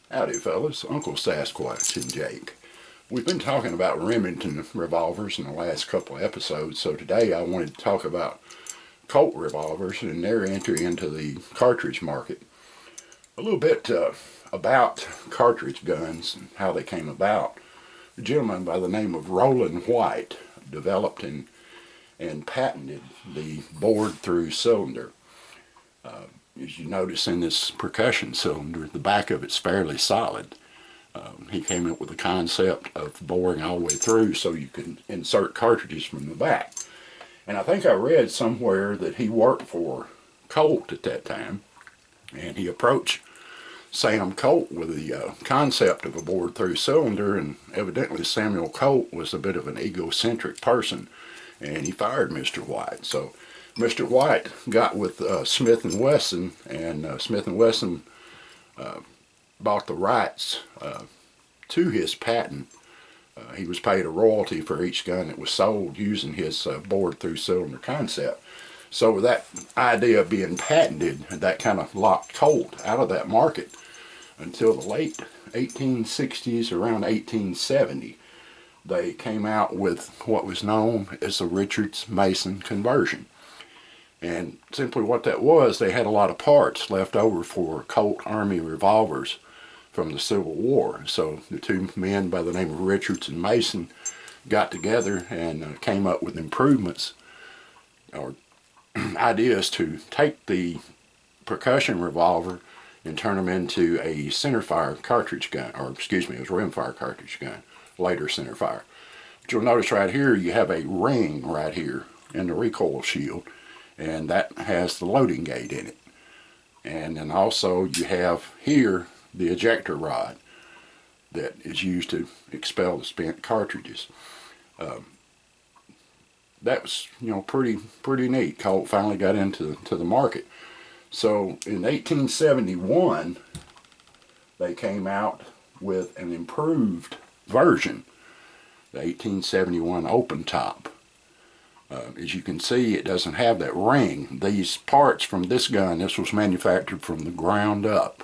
Howdy fellas, Uncle Sasquatch and Jake. We've been talking about Remington revolvers in the last couple of episodes, so today I wanted to talk about Colt revolvers and their entry into the cartridge market. A little bit about cartridge guns and how they came about. A gentleman by the name of Roland White developed and patented the bored-through cylinder. As you notice in this percussion cylinder, the back of it's fairly solid. He came up with the concept of boring all the way through so you can insert cartridges from the back. And I think I read somewhere that he worked for Colt at that time, and he approached Sam Colt with the concept of a bored-through cylinder, and evidently Samuel Colt was a bit of an egocentric person, and he fired Mr. White. So Mr. White got with Smith & Wesson, and Smith & Wesson bought the rights to his patent. He was paid a royalty for each gun that was sold using his bored-through cylinder concept. So with that idea being patented, that kind of locked Colt out of that market until the late 1860s, around 1870. They came out with what was known as the Richards-Mason conversion. And simply what that was, they had a lot of parts left over for Colt Army revolvers from the Civil War. So the two men by the name of Richards and Mason got together and came up with improvements or ideas to take the percussion revolver and turn them into a centerfire cartridge gun, or excuse me, it was a rimfire cartridge gun, later centerfire. But you'll notice right here you have a ring right here in the recoil shield, and that has the loading gate in it. And then also you have here the ejector rod that is used to expel the spent cartridges. That was, pretty neat. Colt finally got into the market. So in 1871 they came out with an improved version, the 1871 open top. As you can see, it doesn't have that ring. These parts from this gun, this was manufactured from the ground up.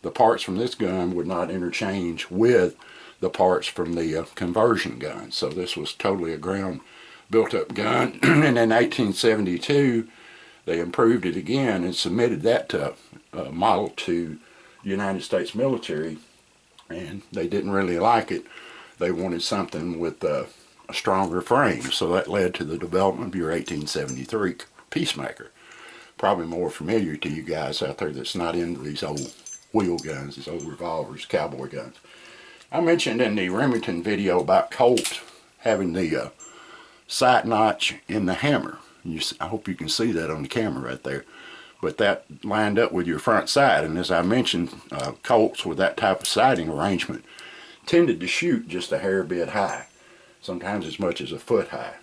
The parts from this gun would not interchange with the parts from the conversion gun. So this was totally a ground built up gun. And in 1872, they improved it again and submitted that model to the United States military. And they didn't really like it. They wanted something with a stronger frame, so that led to the development of your 1873 Peacemaker. Probably more familiar to you guys out there that's not into these old wheel guns, these old revolvers, cowboy guns. I mentioned in the Remington video about Colt having the sight notch in the hammer. I hope you can see that on the camera right there. But that lined up with your front sight, and as I mentioned, Colts with that type of sighting arrangement tended to shoot just a hair bit high, sometimes as much as a foot high.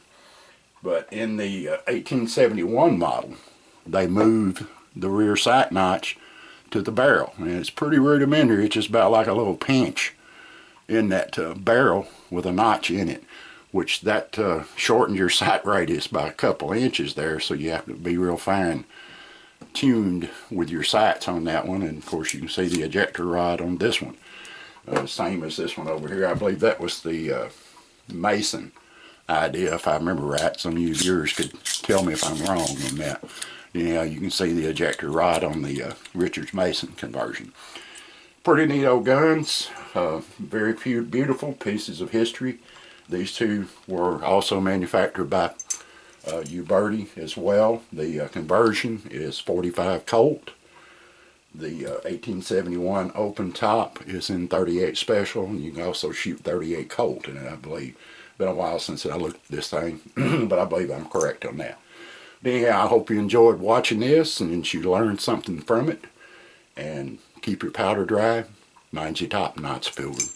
But in the 1871 model, they moved the rear sight notch to the barrel, and it's pretty rudimentary. It's just about like a little pinch in that barrel with a notch in it, which that shortened your sight radius by a couple inches there, so you have to be real fine tuned with your sights on that one. And of course you can see the ejector rod on this one, same as this one over here. I believe that was the Mason idea, if I remember right. Some of you viewers could tell me if I'm wrong on that. You can see the ejector rod on the Richards-Mason conversion. Pretty neat old guns. Very few beautiful pieces of history. These two were also manufactured by Uberti as well. The conversion is 45 Colt. The 1871 open top is in 38 special, and you can also shoot 38 Colt in it, I believe. Been a while since I looked at this thing, but I believe I'm correct on that. But anyhow, I hope you enjoyed watching this and you learned something from it. And keep your powder dry. Mind your top knots, pilgrim.